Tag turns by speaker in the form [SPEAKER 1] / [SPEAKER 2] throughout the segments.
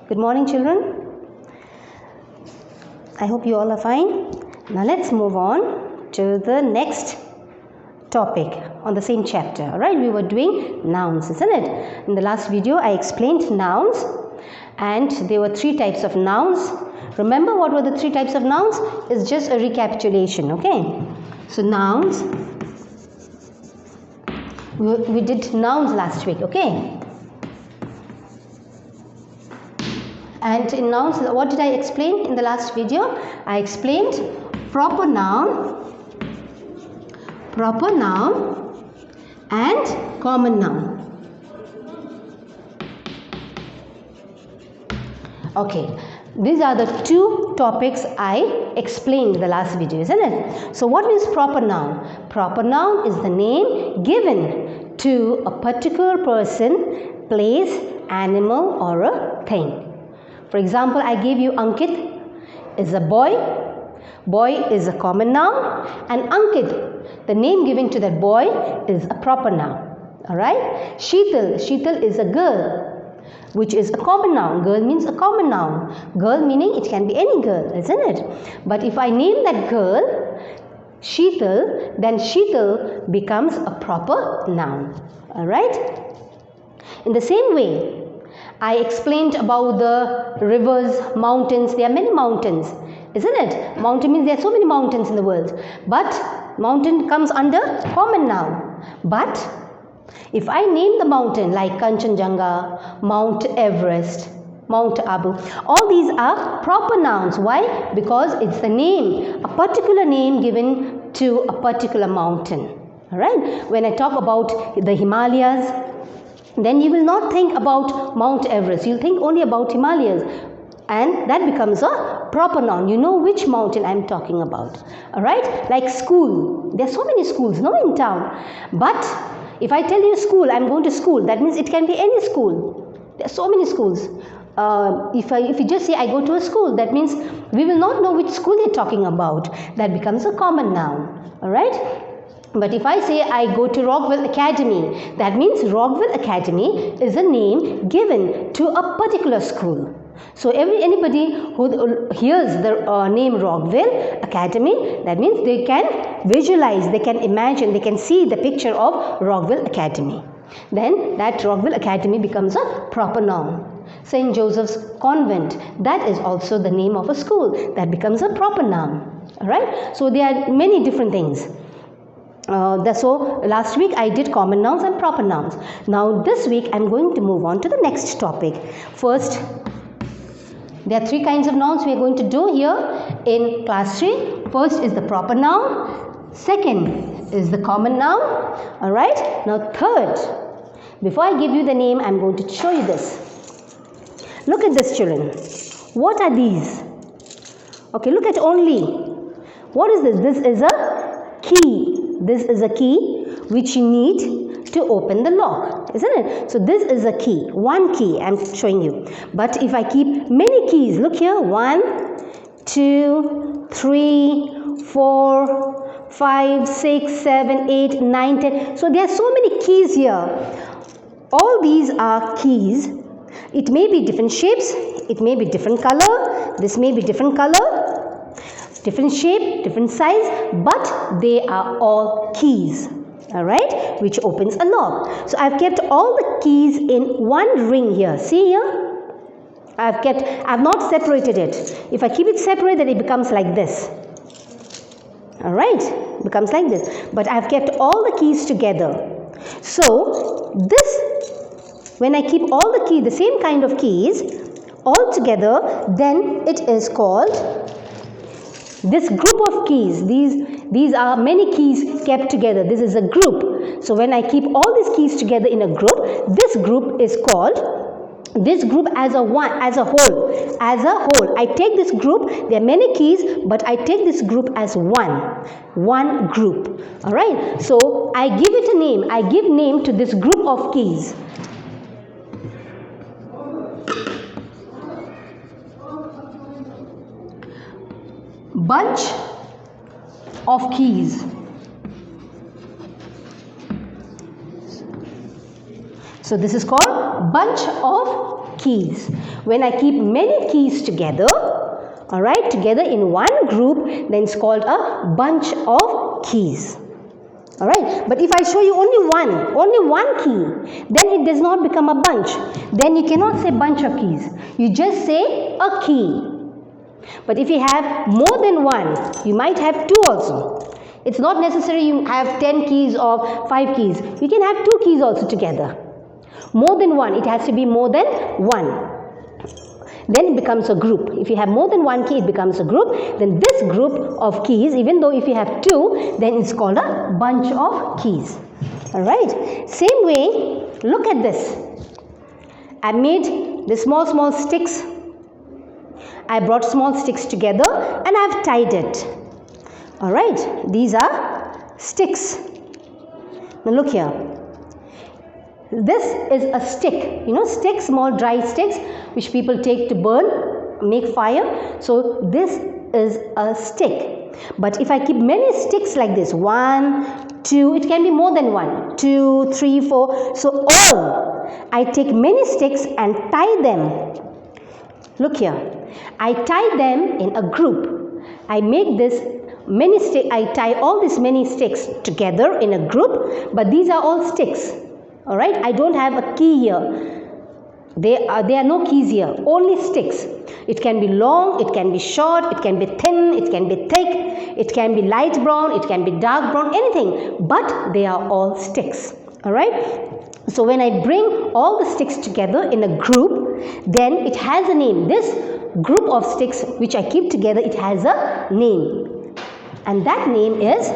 [SPEAKER 1] Good morning, children. I hope you all are fine. Now let's move on to the next topic on the same chapter. Alright, we were doing nouns, isn't it? In the last video, I explained nouns, and there were 3 types of nouns. Remember what were the 3 types of nouns? It's just a recapitulation, okay? So nouns, we did nouns last week, okay? And in nouns, what did I explain in the last video? I explained proper noun, and common noun. Okay, these are the 2 topics I explained in the last video, isn't it? So what is proper noun? Proper noun is the name given to a particular person, place, animal, or a thing. For example, I gave you Ankit is a boy. Boy is a common noun, and Ankit, the name given to that boy, is a proper noun. Alright? Sheetal is a girl, which is a common noun. Girl means a common noun. Girl meaning it can be any girl, isn't it? But if I name that girl Sheetal, then Sheetal becomes a proper noun. Alright? In the same way, I explained about the rivers, mountains. There are many mountains, isn't it? Mountain means there are so many mountains in the world. But mountain comes under common noun. But if I name the mountain like Kanchenjunga, Mount Everest, Mount Abu, all these are proper nouns. Why? Because it's the name, a particular name given to a particular mountain. Alright? When I talk about the Himalayas, then you will not think about Mount Everest. You'll think only about Himalayas. And that becomes a proper noun. You know which mountain I'm talking about. Alright? Like school. There are so many schools, no, in town. But if I tell you school, I'm going to school, that means it can be any school. There are so many schools. If you just say I go to a school, that means we will not know which school you're talking about. That becomes a common noun. Alright? But if I say I go to Rockville Academy, that means Rockville Academy is a name given to a particular school. So anybody who hears the name Rockville Academy, that means they can visualize, they can imagine, they can see the picture of Rockville Academy. Then that Rockville Academy becomes a proper noun. St. Joseph's Convent, that is also the name of a school. That becomes a proper noun. Alright? So there are many different things. So last week I did common nouns and proper nouns. Now this week I am going to move on to the next topic. First, there are 3 kinds of nouns we are going to do here in class 3. First is the proper noun. Second is the common noun. Alright. Now third, before I give you the name, I am going to show you this. Look at this, children. What are these? Okay, look at only. What is this? This is a key. This is a key which you need to open the lock, isn't it? So this is a key, one key I'm showing you. But if I keep many keys, look here, 1, 2, 3, 4, 5, 6, 7, 8, 9, 10. So there are so many keys here. All these are keys. It may be different shapes, it may be different color, this may be different color, different shape, different size, but they are all keys, alright, which opens a lock. So I've kept all the keys in one ring here. See here? I've not separated it. If I keep it separate, then it becomes like this. Alright, becomes like this. But I've kept all the keys together. So this, when I keep all the keys, the same kind of keys, all together, then it is called this group of keys. These are many keys kept together. This is a group. So when I keep all these keys together in a group, this group is called, this group as a whole. I take this group, there are many keys, but I take this group as one group. Alright, so I give it a name. I give name to this group of keys. Bunch of keys. So this is called bunch of keys. When I keep many keys together, all right, together in one group, then it's called a bunch of keys. All right, but if I show you only one key, then it does not become a bunch. Then you cannot say bunch of keys. You just say a key. But if you have more than one, you might have two also. It's not necessary you have 10 keys or 5 keys. You can have 2 keys also together. More than one, it has to be more than one. Then it becomes a group. If you have more than one key, it becomes a group. Then this group of keys, even though if you have 2, then it's called a bunch of keys. All right. Same way, look at this. I made the small sticks. I brought small sticks together and I've tied it. All right. These are sticks. Now look here. This is a stick, you know, sticks, small dry sticks which people take to burn, make fire. So this is a stick. But if I keep many sticks like this, 1, 2, it can be more than 1, 2, 3, 4. So all, I take many sticks and tie them. Look here, I tie them in a group. I make this I tie all these many sticks together in a group, but these are all sticks. All right, I don't have a key here. There are no keys here, only sticks. It can be long, it can be short, it can be thin, it can be thick, it can be light brown, it can be dark brown, anything, but they are all sticks. All right. So when I bring all the sticks together in a group, then it has a name. This group of sticks which I keep together, it has a name, and that name is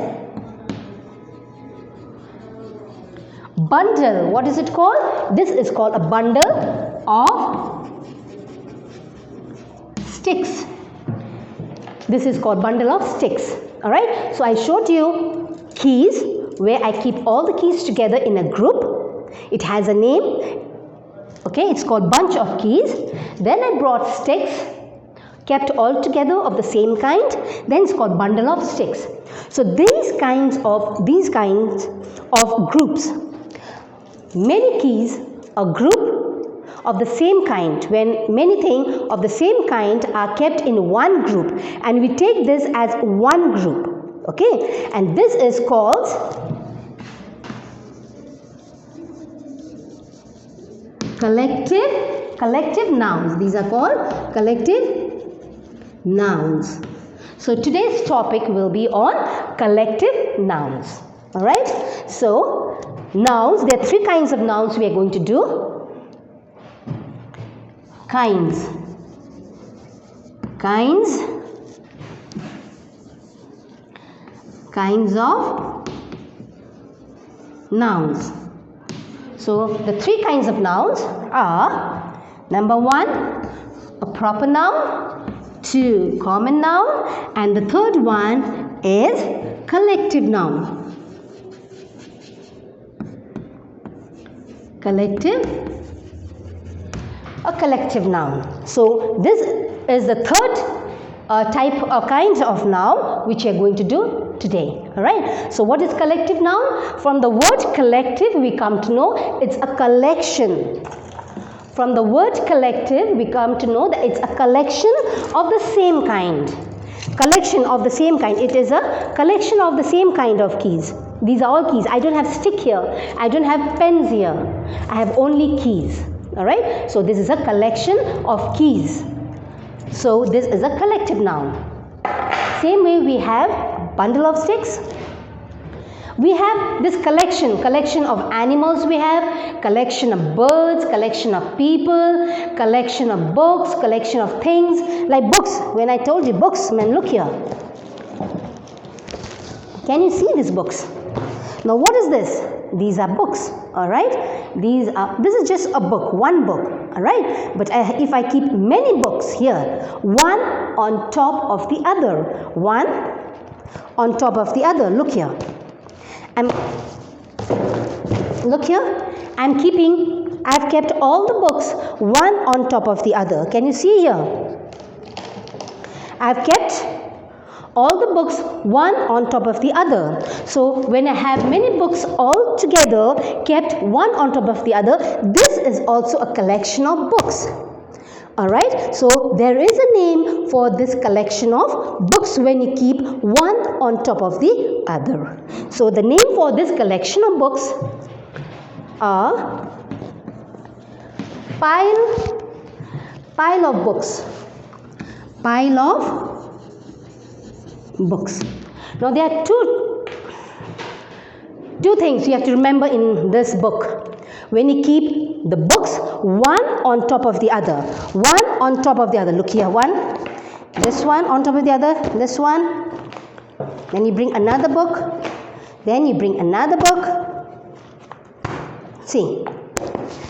[SPEAKER 1] bundle. What is it called? This is called a bundle of sticks. This is called bundle of sticks. All right. So I showed you keys, where I keep all the keys together in a group. It has a name. Okay, it's called bunch of keys. Then I brought sticks, kept all together of the same kind. Then it's called bundle of sticks. So these kinds of groups, many keys, a group of the same kind, when many things of the same kind are kept in one group, and we take this as one group. Okay, and this is called collective nouns. These are called collective nouns. So today's topic will be on collective nouns. All right. So nouns, there are 3 kinds of nouns we are going to do. Kinds of nouns. So the 3 kinds of nouns are, number 1, a proper noun, 2, common noun, and the third one is collective noun. A collective noun. So this is the third type or kind of noun which we are going to do today. All right. So what is collective noun? From the word collective, we come to know it's a collection. From the word collective, we come to know that it's a collection of the same kind. Collection of the same kind. It is a collection of the same kind of keys. These are all keys. I don't have stick here. I don't have pens here. I have only keys. All right. So this is a collection of keys. So this is a collective noun. Same way we have bundle of sticks. We have this collection of animals we have, collection of birds, collection of people, collection of books, collection of things, like books. When I told you books, man, look here. Can you see these books? Now what is this? These are books, all right? This is just a book, one book, all right? But if I keep many books here, one on top of the other, one on top of the other, look here. I've kept all the books one on top of the other. Can you see here? I've kept all the books one on top of the other. So when I have many books all together kept one on top of the other, this is also a collection of books. Alright, so there is a name for this collection of books when you keep one on top of the other. So the name for this collection of books are pile of books. Pile of books. Now there are two things you have to remember in this book. When you keep the books one on top of the other, one on top of the other. Look here, one, this one on top of the other, this one. Then you bring another book, then you bring another book. See,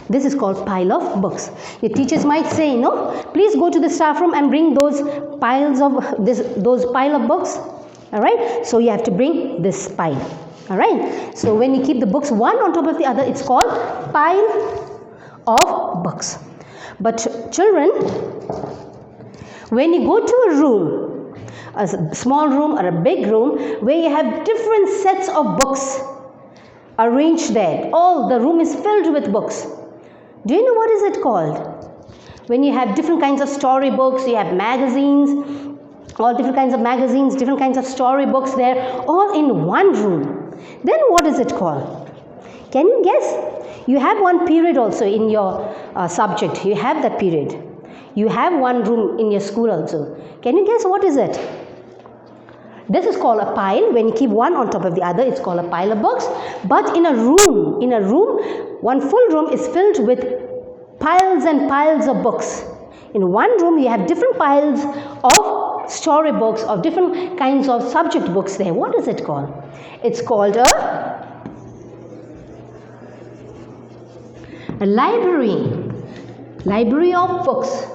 [SPEAKER 1] this is called pile of books. Your teachers might say, no, please go to the staff room and bring those piles of those pile of books. All right, so you have to bring this pile. All right, so when you keep the books one on top of the other, it's called pile of books. But children, when you go to a room, a small room or a big room where you have different sets of books arranged there, all the room is filled with books. Do you know what is it called? When you have different kinds of storybooks, you have magazines, all different kinds of magazines, different kinds of storybooks there, all in one room. Then what is it called? Can you guess? You have one period also in your subject. You have that period. You have one room in your school also. Can you guess what is it? This is called a pile. When you keep one on top of the other, it's called a pile of books. But in a room, one full room is filled with piles and piles of books. In one room, you have different piles of storybooks, of different kinds of subject books there. What is it called? It's called a library. Library of books.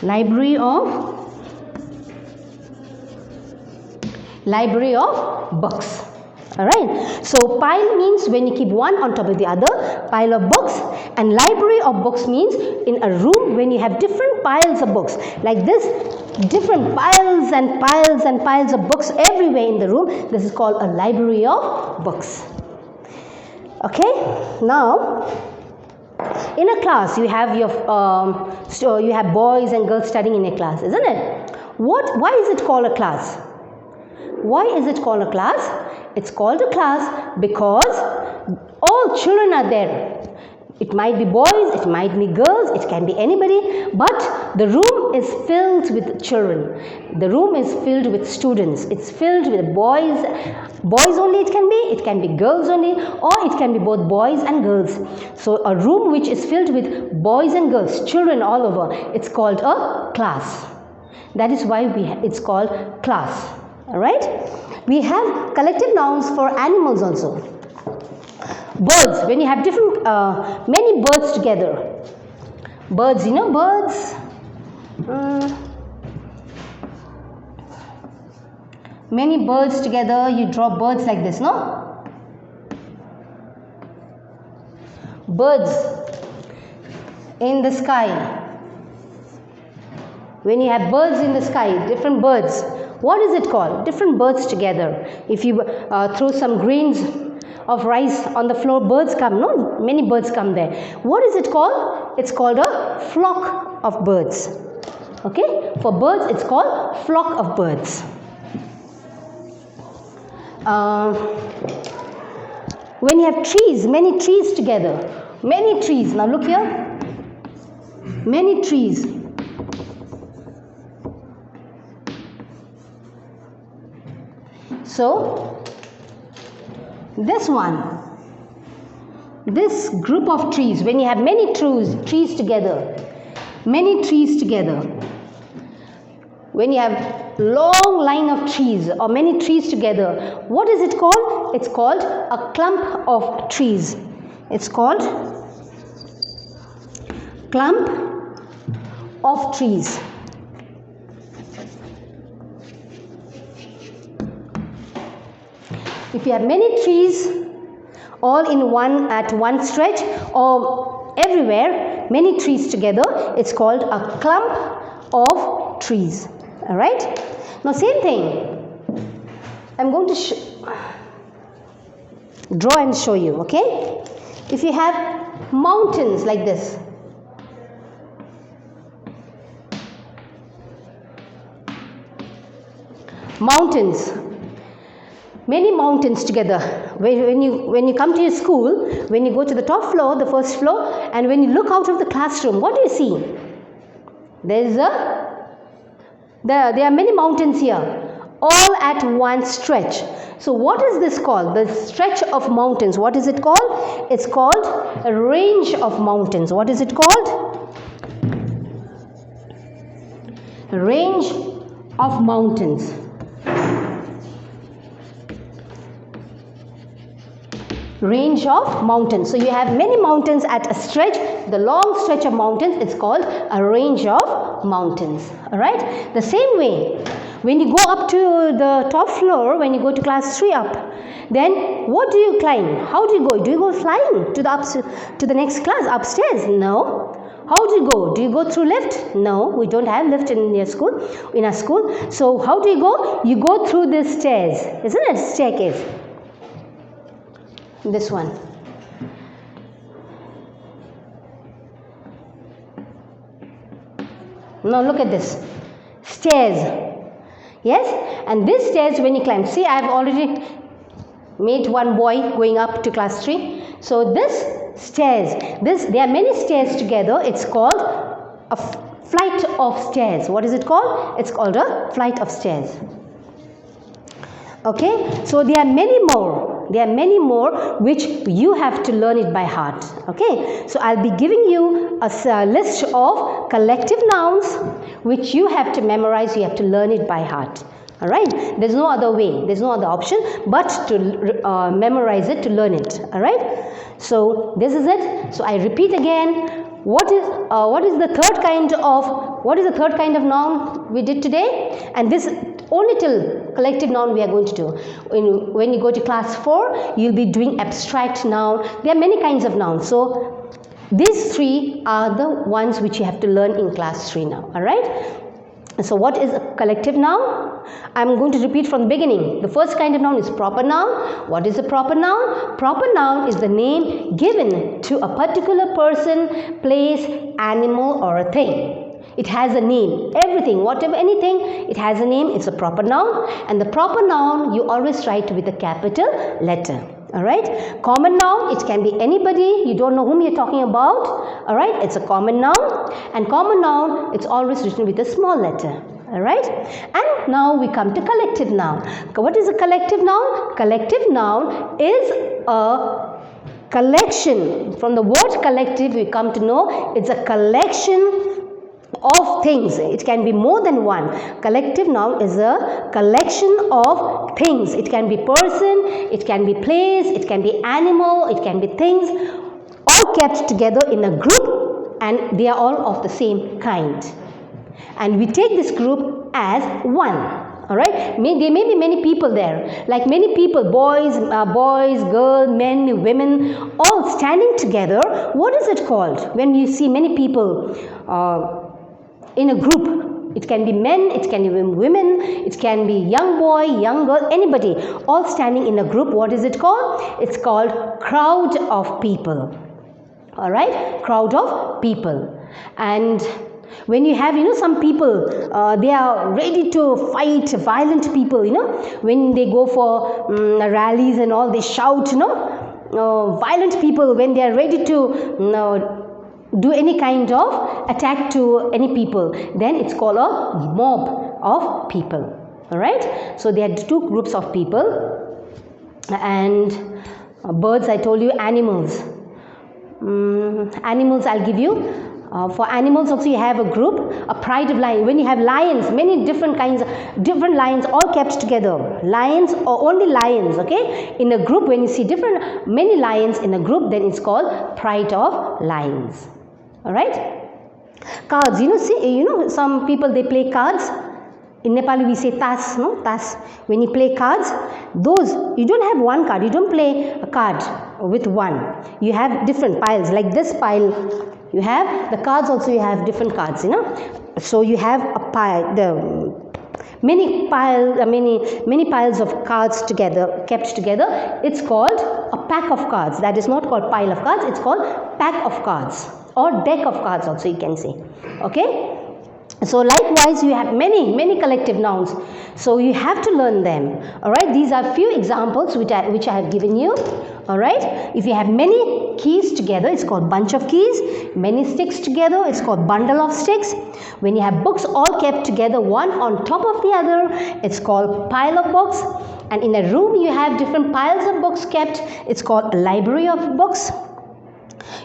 [SPEAKER 1] Library of books. Alright, so pile means when you keep one on top of the other, pile of books, and library of books means in a room when you have different piles of books, like this, different piles and piles and piles of books everywhere in the room. This is called a library of books. Okay, now in a class you have your you have boys and girls studying in a class, isn't it? Why is it called a class? Why is it called a class? It's called a class because all children are there. It might be boys, it might be girls, it can be anybody, but the room is filled with children. The room is filled with students. It's filled with boys only it can be girls only, or it can be both boys and girls. So a room which is filled with boys and girls, children all over, it's called a class. That is why it's called class. Alright? We have collective nouns for animals also. Birds, when you have different, many birds together. Birds, you know, birds. Many birds together, you draw birds like this, no? Birds in the sky. When you have birds in the sky, different birds. What is it called? Different birds together. If you throw some grains of rice on the floor, birds come, no? Many birds come there. What is it called? It's called a flock of birds. Okay? For birds, it's called flock of birds. When you have trees, many trees together. Many trees. Now look here. Many trees. So, this group of trees, when you have many trees together, when you have long line of trees or many trees together, what is it called? It's called a clump of trees. It's called clump of trees. If you have many trees all in one stretch or everywhere, many trees together, it's called a clump of trees. Alright? Now same thing. I'm going to draw and show you, okay? If you have mountains like this, mountains, many mountains together. When you come to your school, when you go to the top floor, the first floor, and when you look out of the classroom, what do you see? There are many mountains here, all at one stretch. So what is this called? The stretch of mountains. What is it called? It's called a range of mountains. What is it called? A range of mountains. Range of mountains. So you have many mountains at a stretch. The long stretch of mountains, it's called a range of mountains. Alright? The same way, when you go up to the top floor, when you go to class 3 up, then what do you climb? How do you go? Do you go flying to the next class upstairs? No. How do you go? Do you go through lift? No, we don't have lift in our school. So how do you go? You go through the stairs, isn't it? Staircase. This one. Now look at this. Stairs. Yes? And this stairs when you climb. See, I have already made one boy going up to class 3. So this stairs. There are many stairs together. It's called a flight of stairs. What is it called? It's called a flight of stairs. Okay? So there are many more. There are many more which you have to learn it by heart. Okay, so I'll be giving you a list of collective nouns which you have to memorize, you have to learn it by heart. Alright, there's no other way, there's no other option but to memorize it, to learn it. Alright, so this is it. So I repeat again. What is the third kind of noun we did today? And this only till collective noun we are going to do. When you go to class 4, you'll be doing abstract noun. There are many kinds of nouns. So these 3 are the ones which you have to learn in class 3 now. Alright? So what is a collective noun? I'm going to repeat from the beginning. The first kind of noun is proper noun. What is a proper noun? Proper noun is the name given to a particular person, place, animal or a thing. It has a name. Everything, whatever, anything, it has a name. It's a proper noun. And the proper noun you always write with a capital letter. Alright, common noun, it can be anybody, you don't know whom you're talking about. Alright, it's a common noun. And common noun, it's always written with a small letter. Alright, and now we come to collective noun. What is a collective noun? Collective noun is a collection. From the word collective, we come to know it's a collection of things. It can be more than one. Collective noun is a collection of things. It can be person, it can be place, it can be animal, it can be things, all kept together in a group, and they are all of the same kind. And we take this group as one. Alright, there may be many people there, like many people, boys, girls, men, women, all standing together. What is it called when you see many people in a group? It can be men, it can be women, it can be young boy, young girl, anybody, all standing in a group. What is it called? It's called crowd of people. Alright, crowd of people. And when you have, some people, they are ready to fight, violent people, when they go for rallies and all, they shout, violent people, when they are ready to do any kind of attack to any people, then it's called a mob of people. Alright, so there are 2 groups of people. And birds, I told you. Animals, animals I'll give you. For animals also you have a group, a pride of lion. When you have lions, many different kinds of different lions all kept together. Lions or only lions, okay? In a group, when you see many lions in a group, then it's called pride of lions. Alright? Cards, some people they play cards. In Nepali we say tas, no? Tas. When you play cards, those, you don't have one card. You don't play a card with one. You have different piles, like this pile. You have the cards also, you have different cards, So you have a pile, many piles of cards together, kept together, it's called a pack of cards. That is not called pile of cards, it's called pack of cards, or deck of cards also you can say. Okay, so likewise you have many collective nouns, so you have to learn them. All right, these are few examples which I have given you. All right, if you have many keys together, it's called bunch of keys. Many sticks together, it's called bundle of sticks. When you have books all kept together, one on top of the other, it's called pile of books. And in a room you have different piles of books kept, it's called a library of books.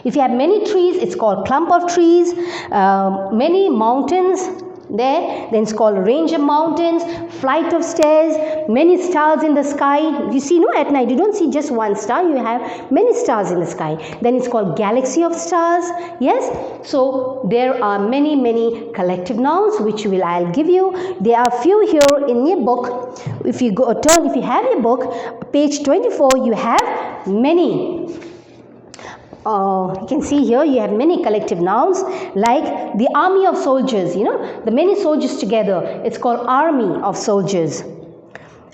[SPEAKER 1] If you have many trees, it's called clump of trees. Many mountains there, then it's called range of mountains. Flight of stairs, many stars in the sky. You see, no, at night you don't see just one star, you have many stars in the sky. Then it's called galaxy of stars. Yes, so there are many collective nouns which I'll give you. There are few here in your book. If you if you have your book, page 24, you have many. You can see here you have many collective nouns, like the army of soldiers, the many soldiers together, it's called army of soldiers.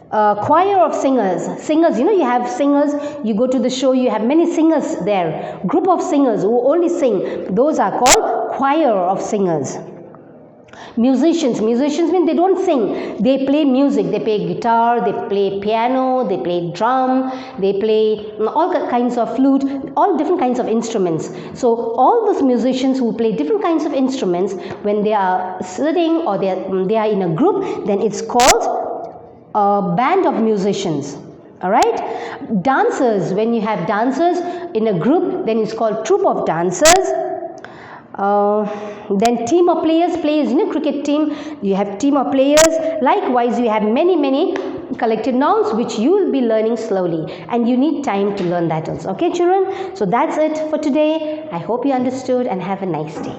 [SPEAKER 1] Choir of singers, you have singers, you go to the show, you have many singers there, group of singers who only sing, those are called choir of singers. Musicians mean they don't sing, they play music, they play guitar, they play piano, they play drum, they play all kinds of flute, all different kinds of instruments. So all those musicians who play different kinds of instruments, when they are sitting or they are in a group, then it's called a band of musicians. All right, dancers, when you have dancers in a group, then it's called troop of dancers. Then team of players, in a cricket team, you have team of players. Likewise, you have many collective nouns which you will be learning slowly, and you need time to learn that also. Okay, children? So that's it for today. I hope you understood, and have a nice day.